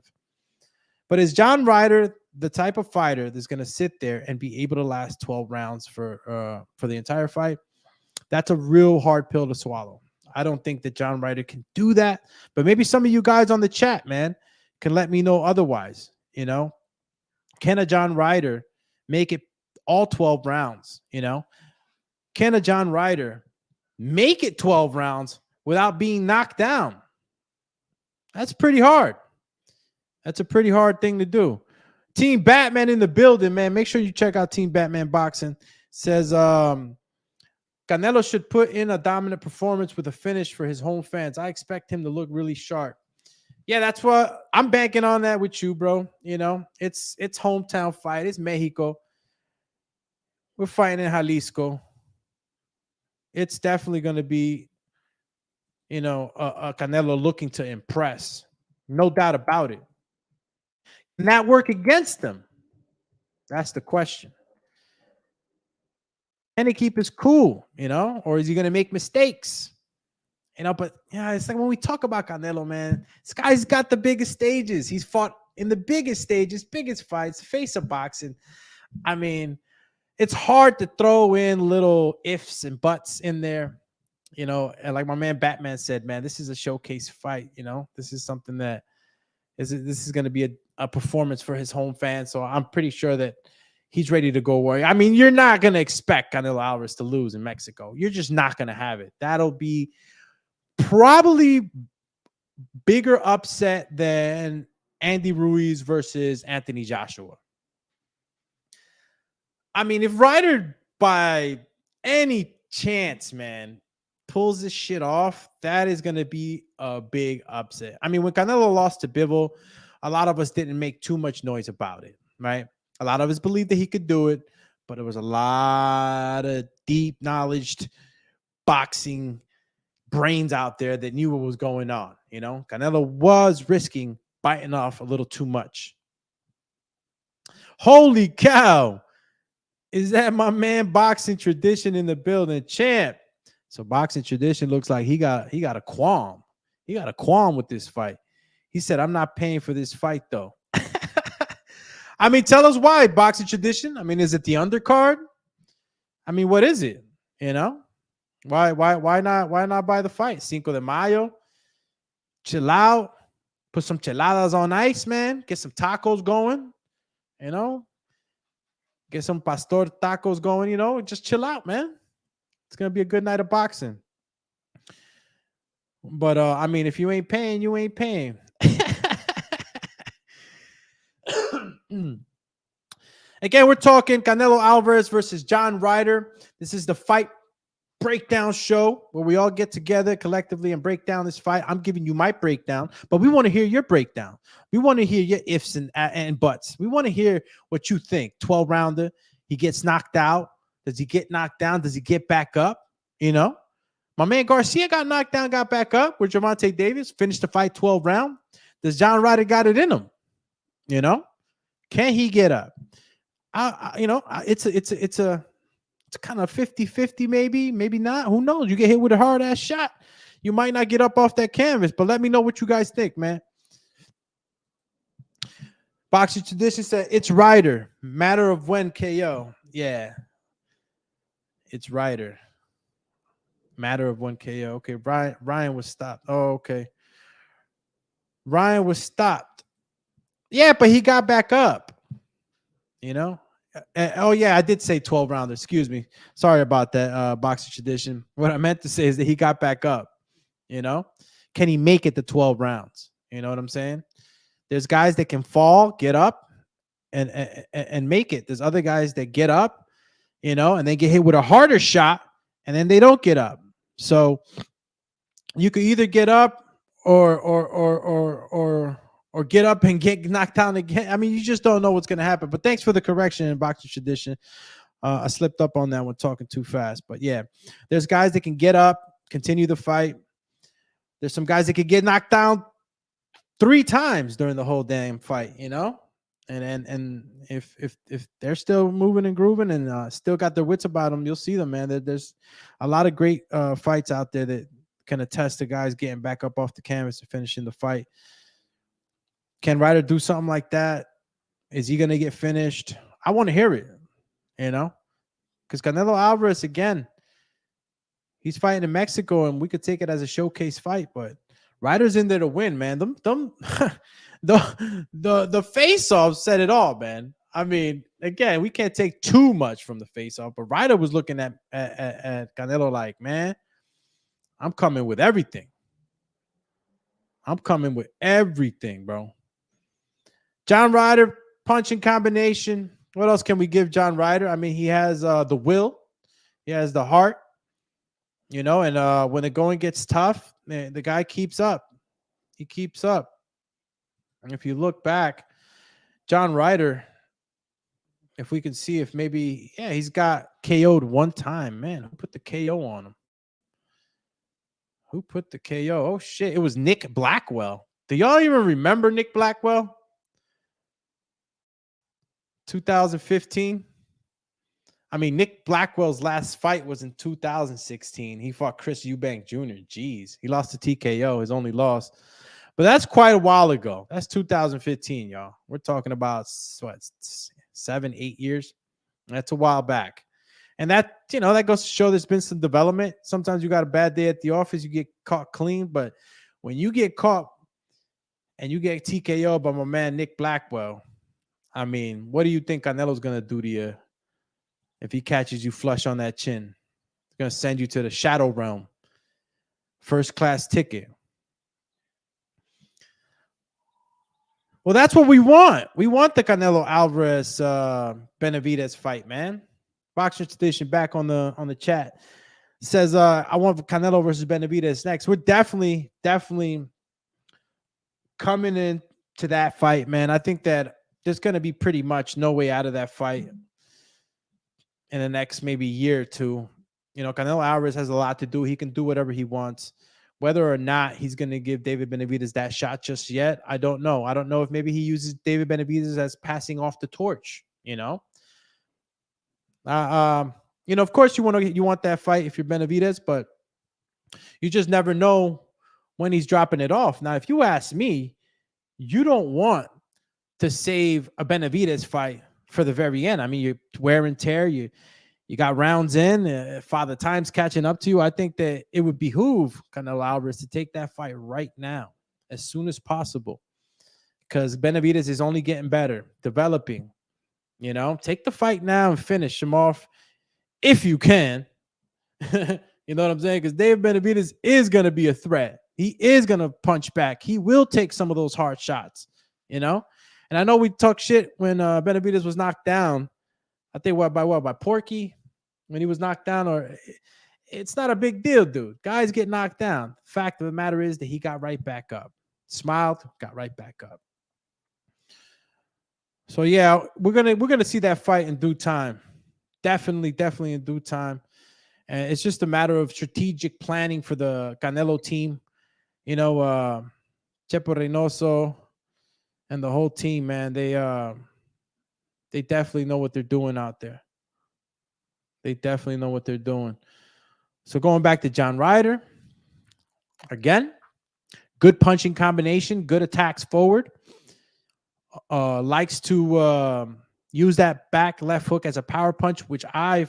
But is John Ryder the type of fighter that's going to sit there and be able to last 12 rounds for the entire fight? That's a real hard pill to swallow. I don't think that John Ryder can do that. But maybe some of you guys on the chat, man, can let me know otherwise. Can a John Ryder make it all 12 rounds? Can a John Ryder make it 12 rounds without being knocked down? That's pretty hard. That's a pretty hard thing to do. Team Batman in the building, man. Make sure you check out Team Batman Boxing. Says Canelo should put in a dominant performance with a finish for his home fans. I expect him to look really sharp. Yeah, that's what I'm banking on that with you, bro. It's hometown fight. It's Mexico. We're fighting in Jalisco. It's definitely going to be, a Canelo looking to impress. No doubt about it. Can that work against them? That's the question. Can he keep his cool, or is he going to make mistakes? But yeah, it's like when we talk about Canelo, man, this guy's got the biggest stages. He's fought in the biggest stages, biggest fights, face of boxing. I mean, it's hard to throw in little ifs and buts in there, and like my man Batman said, man, this is a showcase fight. This is something that this is going to be a performance for his home fans. So I'm pretty sure that he's ready to go warrior. I mean, you're not going to expect Canelo Alvarez to lose in Mexico. You're just not going to have it. That'll be probably bigger upset than Andy Ruiz versus Anthony Joshua. I mean, if Ryder by any chance, man, pulls this shit off, that is going to be a big upset. I mean, when Canelo lost to Bivol, a lot of us didn't make too much noise about it, right? A lot of us believed that he could do it, but there was a lot of deep knowledged boxing brains out there that knew what was going on. Canelo was risking biting off a little too much. Holy cow. Is that my man Boxing Tradition in the building? Champ. So Boxing Tradition looks like he got a qualm. He got a qualm with this fight. He said, I'm not paying for this fight, though. I mean, tell us why, Boxing Tradition. I mean, is it the undercard? I mean, what is it? Why not buy the fight? Cinco de Mayo. Chill out. Put some cheladas on ice, man. Get some tacos going. Get some pastor tacos going, just chill out, man. It's going to be a good night of boxing. But, I mean, if you ain't paying, you ain't paying. Again, we're talking Canelo Alvarez versus John Ryder. This is the fight breakdown show where we all get together collectively and break down this fight. I'm giving you my breakdown, but we want to hear your breakdown. We want to hear your ifs and buts. We want to hear what you think. 12 rounder, he gets knocked out. Does he get knocked down? Does he get back up? My man Garcia got knocked down, got back up. Where Gervonta Davis finished the fight 12 round. Does John Ryder got it in him? Can he get up? It's kind of 50-50, maybe not. Who knows? You get hit with a hard ass shot, you might not get up off that canvas. But let me know what you guys think, man. Boxing Tradition said it's Ryder. Matter of when KO. Yeah, it's Ryder. Matter of when KO. Okay, Ryan was stopped. Oh, okay. Ryan was stopped. Yeah, but he got back up. Oh, yeah, I did say 12 rounders. Excuse me. Sorry about that, Boxing Tradition. What I meant to say is that he got back up. Can he make it to 12 rounds? You know what I'm saying? There's guys that can fall, get up, and make it. There's other guys that get up, and they get hit with a harder shot, and then they don't get up. So you could either get up or get up and get knocked down again. I mean, you just don't know what's going to happen. But thanks for the correction in Boxing Tradition. I slipped up on that one talking too fast. But yeah, there's guys that can get up, continue the fight. There's some guys that could get knocked down 3 times during the whole damn fight, you know? And if they're still moving and grooving and still got their wits about them, you'll see them, man. There's a lot of great fights out there that can attest to guys getting back up off the canvas and finishing the fight. Can Ryder do something like that? Is he going to get finished? I want to hear it, you know? Because Canelo Alvarez, again, he's fighting in Mexico, and we could take it as a showcase fight, but Ryder's in there to win, man. The face-off said it all, man. I mean, again, we can't take too much from the face-off, but Ryder was looking at Canelo like, man, I'm coming with everything. I'm coming with everything, bro. John Ryder, punching combination. What else can we give John Ryder? I mean, he has the will. He has the heart. You know, and when the going gets tough, man, the guy keeps up. He keeps up. And if you look back, John Ryder, if we can see if maybe, yeah, he's got KO'd 1 time. Man, who put the KO on him? Who put the KO? Oh, shit. It was Nick Blackwell. Do y'all even remember Nick Blackwell? 2015. I mean, Nick Blackwell's last fight was in 2016. He fought Chris Eubank Jr. Jeez, he lost to TKO, his only loss. But that's quite a while ago. That's 2015, y'all. We're talking about, what, 7, 8 years? That's a while back. And that, you know, that goes to show there's been some development. Sometimes you got a bad day at the office, you get caught clean. But when you get caught and you get TKO by my man Nick Blackwell, I mean, what do you think Canelo's going to do to you? If he catches you flush on that chin, he's going to send you to the shadow realm. First class ticket. Well, that's what we want. We want the Canelo Alvarez Benavidez fight, man. Boxing Tradition back on the chat says, I want Canelo versus Benavidez next. We're definitely coming into that fight, man. I think that there's going to be pretty much no way out of that fight in the next maybe year or two. You know, Canelo Alvarez has a lot to do. He can do whatever he wants. Whether or not he's going to give David Benavidez that shot just yet, I don't know. I don't know if maybe he uses David Benavidez as passing off the torch, you know? You know, of course you want that fight if you're Benavidez, but you just never know when he's dropping it off. Now, if you ask me, you don't want to save a Benavidez fight for the very end. I mean, you wear and tear, you got rounds in, Father Time's catching up to you. I think that it would behoove Canelo Alvarez to take that fight right now, as soon as possible, because Benavidez is only getting better, developing. You know, take the fight now and finish him off if you can. You know what I'm saying? Because David Benavidez is going to be a threat. He is going to punch back. He will take some of those hard shots, you know? And I know we talk shit when Benavidez was knocked down. I think by Porky when he was knocked down, or it's not a big deal, dude. Guys get knocked down. Fact of the matter is that he got right back up, smiled, got right back up. So yeah, we're gonna see that fight in due time. Definitely in due time. And it's just a matter of strategic planning for the Canelo team. You know, Chepo Reynoso and the whole team, man, they definitely know what they're doing out there. They definitely know what they're doing. So going back to John Ryder, again, good punching combination, good attacks forward. Likes to use that back left hook as a power punch, which I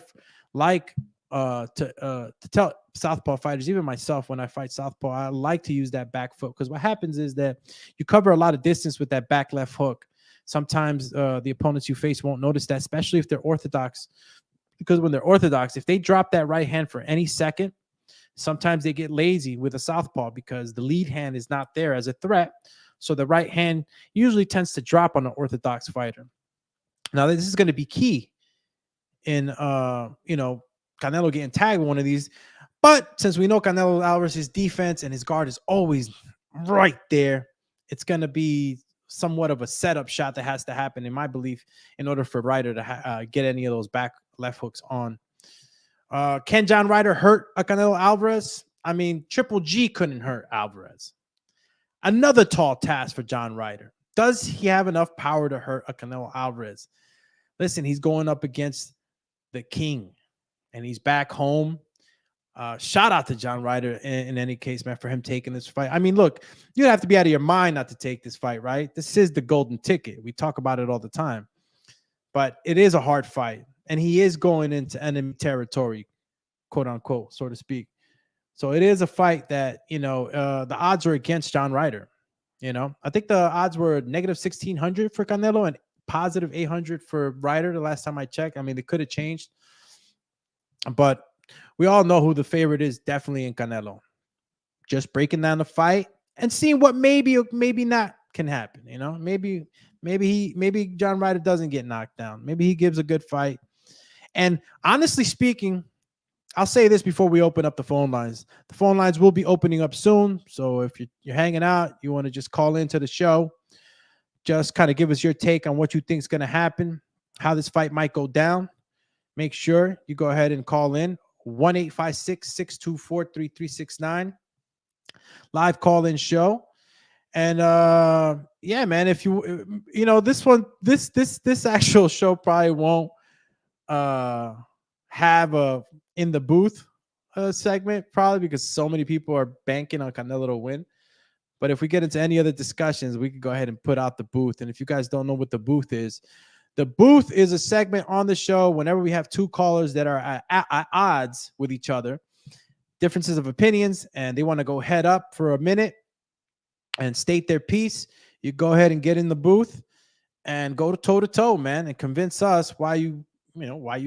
like to tell southpaw fighters, even myself, when I fight southpaw, I like to use that back foot, because what happens is that you cover a lot of distance with that back left hook. Sometimes the opponents you face won't notice that, especially if they're orthodox, because when they're orthodox, if they drop that right hand for any second, sometimes they get lazy with a southpaw because the lead hand is not there as a threat. So the right hand usually tends to drop on an orthodox fighter. Now, this is going to be key in, you know, Canelo getting tagged with one of these. But since we know Canelo Alvarez's defense and his guard is always right there, it's going to be somewhat of a setup shot that has to happen, in my belief, in order for Ryder to get any of those back left hooks on. Can John Ryder hurt a Canelo Alvarez? I mean, Triple G couldn't hurt Alvarez. Another tall task for John Ryder. Does he have enough power to hurt a Canelo Alvarez? Listen, he's going up against the king, and he's back home. Shout out to John Ryder in any case, man, for him taking this fight. I mean, look, you'd have to be out of your mind not to take this fight, right? This is the golden ticket. We talk about it all the time. But it is a hard fight, and he is going into enemy territory, quote unquote, so to speak. So it is a fight that, the odds are against John Ryder. I think the odds were negative 1,600 for Canelo and positive 800 for Ryder the last time I checked. I mean, they could have changed, but we all know who the favorite is, definitely in Canelo. Just breaking down the fight and seeing what maybe or maybe not can happen. Maybe John Ryder doesn't get knocked down. Maybe he gives a good fight. And honestly speaking, I'll say this before we open up the phone lines. The phone lines will be opening up soon. So if you're hanging out, you want to just call into the show, just kind of give us your take on what you think is going to happen, how this fight might go down. Make sure you go ahead and call in 1-856-624-3369. Live call-in show. And yeah, man, if this actual show probably won't have a in the booth segment, probably because so many people are banking on Canelo to win. But if we get into any other discussions, we can go ahead and put out the booth. And if you guys don't know what the booth is a segment on the show whenever we have two callers that are at odds with each other, differences of opinions, and they want to go head up for a minute and state their piece. You go ahead and get in the booth and go toe to toe, man, and convince us why you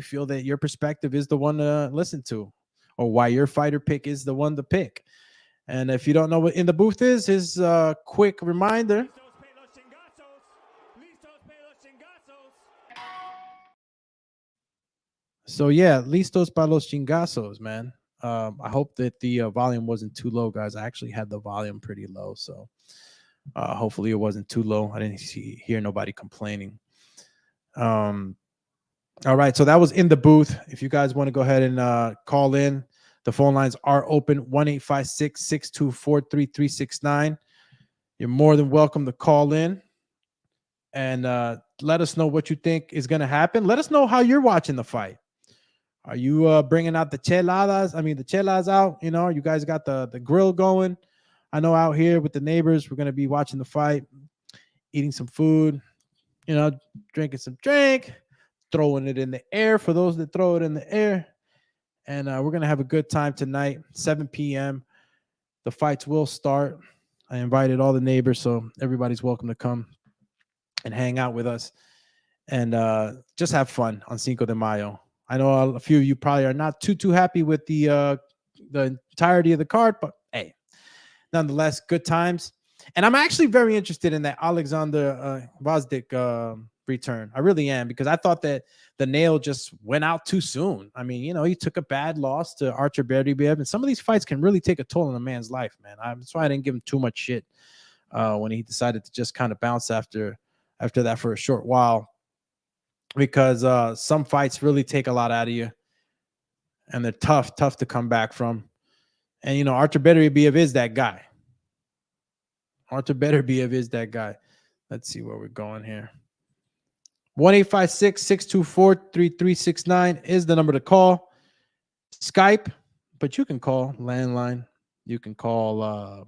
feel that your perspective is the one to listen to, or why your fighter pick is the one to pick. And if you don't know what in the booth is, his quick reminder. So yeah, listos para los chingazos, man. I hope that the volume wasn't too low, guys. I actually had the volume pretty low, so hopefully it wasn't too low. I didn't hear nobody complaining. All right, so that was in the booth. If you guys want to go ahead and call in, the phone lines are open, 1-856-624-3369. You're more than welcome to call in and let us know what you think is going to happen. Let us know how you're watching the fight. Are you bringing out the chelas out? You guys got the grill going. I know out here with the neighbors, we're going to be watching the fight, eating some food, drinking some drink, throwing it in the air for those that throw it in the air. And we're going to have a good time tonight, 7 p.m. The fights will start. I invited all the neighbors, so everybody's welcome to come and hang out with us and just have fun on Cinco de Mayo. I know a few of you probably are not too happy with the entirety of the card, but hey, nonetheless, good times. And I'm actually very interested in that Alexander Gvozdyk return. I really am, because I thought that the nail just went out too soon. I mean, he took a bad loss to Artur Beterbiev, and some of these fights can really take a toll on a man's life, man. That's why I didn't give him too much shit when he decided to just kind of bounce after that for a short while, because some fights really take a lot out of you, and they're tough to come back from. And Artur Beterbiev is that guy. Artur Beterbiev is that guy. Let's see where we're going here. 1-856-624-3369 is the number to call. Skype, but you can call landline. You can call.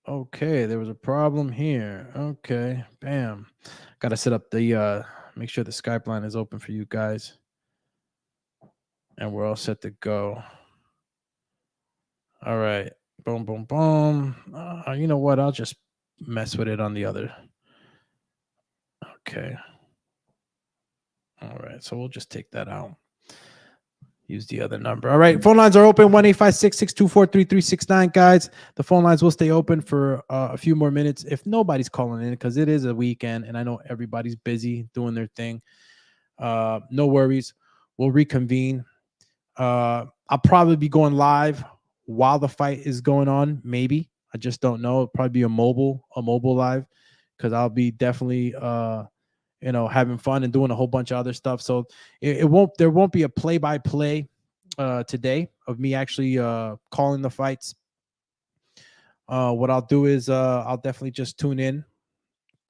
Okay, there was a problem here. Okay, bam. Got to set up the, make sure the Skype line is open for you guys. And we're all set to go. All right. Boom, boom, boom. You know what? I'll just mess with it on the other. Okay. All right. So we'll just take that out. Use the other number. All right. Phone lines are open. 1-856-624-3369, guys. The phone lines will stay open for a few more minutes if nobody's calling in, because it is a weekend and I know everybody's busy doing their thing. No worries. We'll reconvene. I'll probably be going live while the fight is going on. Maybe. I just don't know. It'll probably be a mobile live, because I'll be definitely having fun and doing a whole bunch of other stuff. So there won't be a play-by-play today of me actually calling the fights. What I'll do is I'll definitely just tune in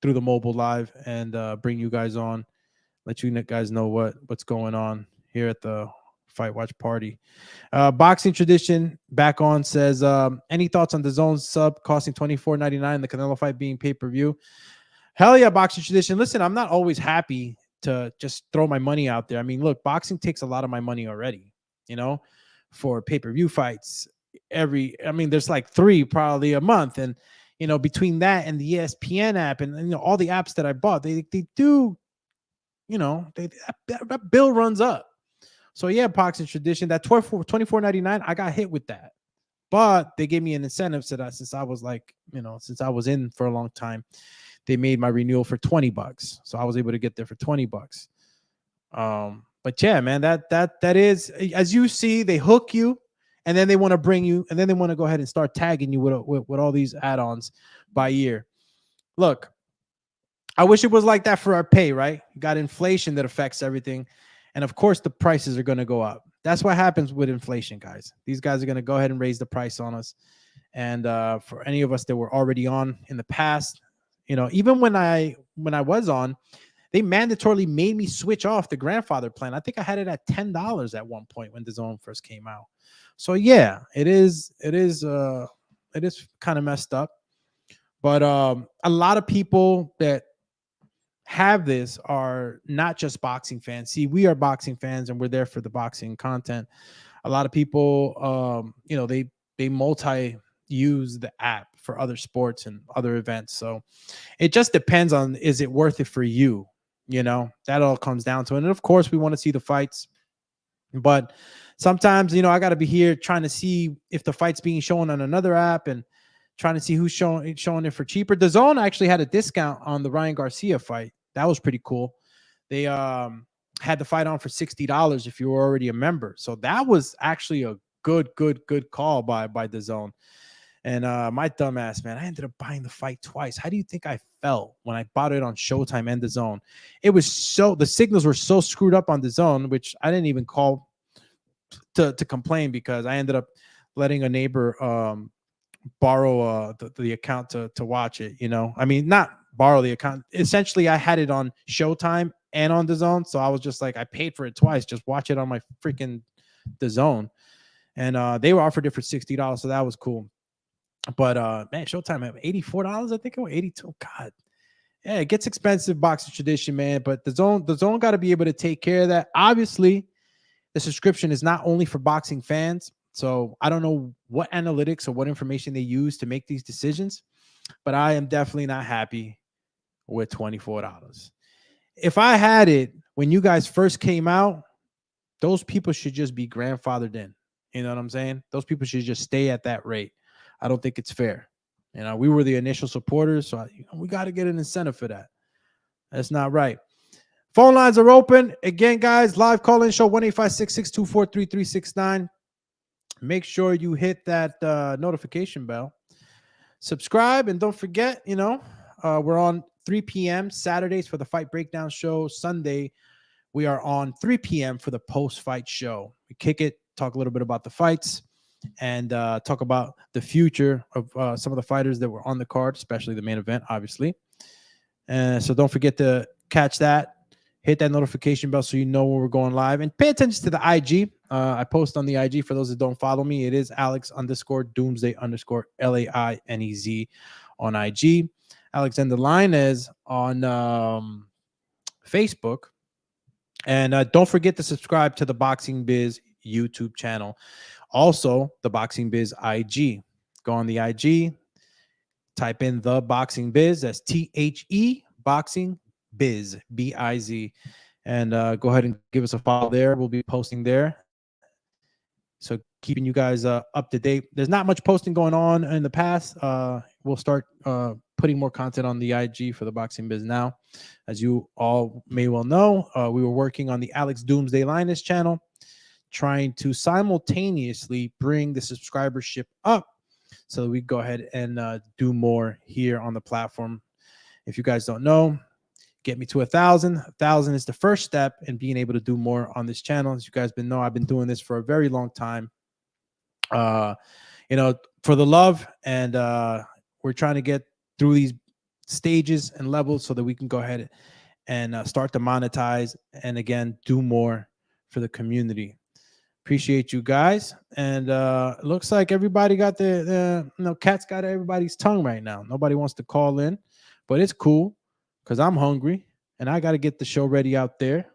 through the mobile live and bring you guys on, let you guys know what's going on here at the Fight Watch party. Boxing Tradition back on says, any thoughts on the Zone sub costing $24.99, the Canelo fight being pay-per-view? Hell yeah, Boxing Tradition. Listen, I'm not always happy to just throw my money out there. I mean, look, boxing takes a lot of my money already, for pay-per-view fights. There's like 3 probably a month. And, between that and the ESPN app and all the apps that I bought, they do, that bill runs up. So yeah, Boxing Tradition, that $24.99, I got hit with that. But they gave me an incentive to that since I was since I was in for a long time. They made my renewal for $20. So I was able to get there for $20. But yeah, man, that is, as you see, they hook you and then they want to bring you, and then they want to go ahead and start tagging you with all these add-ons by year. Look, I wish it was like that for our pay, right? You got inflation that affects everything. And of course, the prices are going to go up. That's what happens with inflation, guys. These guys are going to go ahead and raise the price on us. And for any of us that were already on in the past, even when I was on, they mandatorily made me switch off the grandfather plan. I think I had it at $10 at one point when the Zone first came out. So yeah, it is kind of messed up. But a lot of people that have this are not just boxing fans. See, we are boxing fans and we're there for the boxing content. A lot of people, they multi-use the app for other sports and other events. So it just depends on, is it worth it for you? That all comes down to it. And of course, we want to see the fights. But sometimes, I got to be here trying to see if the fight's being shown on another app and trying to see who's showing it for cheaper. DAZN actually had a discount on the Ryan Garcia fight. That was pretty cool. They had the fight on for $60 if you were already a member. So that was actually a good call by DAZN. And my dumbass, man, I ended up buying the fight twice. How do you think I felt when I bought it on Showtime and DAZN? It was the signals were so screwed up on DAZN, which I didn't even call to complain because I ended up letting a neighbor borrow the account to watch it. Not borrow the account. Essentially, I had it on Showtime and on DAZN, so I was just like, I paid for it twice. Just watch it on my freaking DAZN, and they were offered it for $60, so that was cool. But man, Showtime at $84, I think, or $82. God, yeah, it gets expensive, Boxing Tradition, man. But the zone got to be able to take care of that. Obviously, the subscription is not only for boxing fans. So I don't know what analytics or what information they use to make these decisions, but I am definitely not happy with $24. If I had it when you guys first came out, those people should just be grandfathered in. You know what I'm saying? Those people should just stay at that rate. I don't think it's fair. We were the initial supporters, so we got to get an incentive for that. That's not right. Phone lines are open. Again, guys, live call-in show, 1-856-624-3369. Make sure you hit that notification bell. Subscribe, and don't forget, we're on 3 p.m. Saturdays for the Fight Breakdown show. Sunday, we are on 3 p.m. for the post-fight show. We kick it, talk a little bit about the fights, and talk about the future of some of the fighters that were on the card, especially the main event, obviously. So don't forget to catch that. Hit that notification bell so you know when we're going live. And pay attention to the IG. I post on the IG for those that don't follow me. It is Alex_Doomsday_LAINEZ on IG. Alexander Lainez on Facebook. And don't forget to subscribe to the Boxing Biz YouTube channel. Also, the Boxing Biz IG. Go on the IG. Type in the Boxing Biz. That's THE Boxing Biz, BIZ, and go ahead and give us a follow there. We'll be posting there, so keeping you guys up to date. There's not much posting going on in the past. We'll start putting more content on the IG for the Boxing Biz now. As you all may well know, we were working on the Alex Doomsday Linus channel, trying to simultaneously bring the subscribership up so that we go ahead and do more here on the platform. If you guys don't know, get me to 1,000. 1,000 is the first step in being able to do more on this channel. As you guys know, I've been doing this for a very long time. For the love, and we're trying to get through these stages and levels so that we can go ahead and start to monetize and again do more for the community. Appreciate you guys. And it looks like everybody got cat's got everybody's tongue right now. Nobody wants to call in, but it's cool because I'm hungry and I got to get the show ready out there.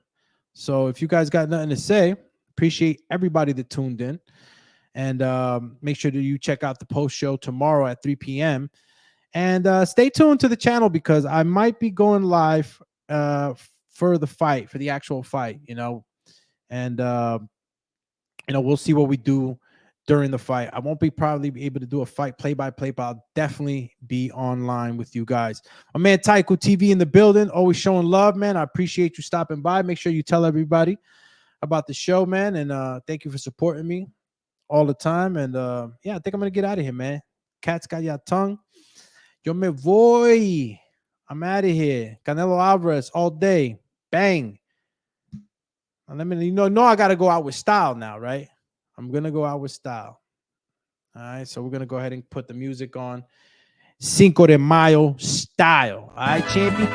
So if you guys got nothing to say, appreciate everybody that tuned in. And make sure that you check out the post show tomorrow at 3 p.m. And stay tuned to the channel because I might be going live for the actual fight, and we'll see what we do during the fight. I won't be probably be able to do a fight play-by-play, but I'll definitely be online with you guys. My man Taiko TV in the building, always showing love, man. I appreciate you stopping by. Make sure you tell everybody about the show, man, and thank you for supporting me all the time. And I think I'm gonna get out of here, man. Cat's got your tongue. Yo me voy. I'm out of here. Canelo Alvarez all day. Bang. Let me know I gotta go out with style now, right? I'm gonna go out with style. All right, so we're gonna go ahead and put the music on. Cinco de Mayo style. All right, champion.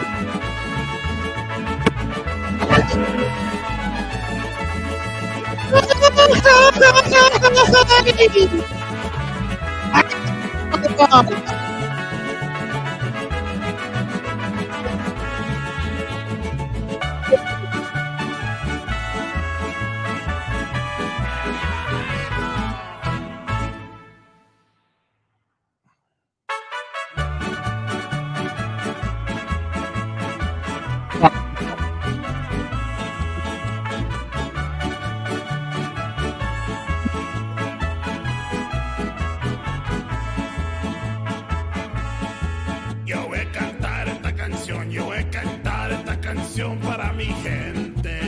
Yo voy a cantar esta canción para mi gente.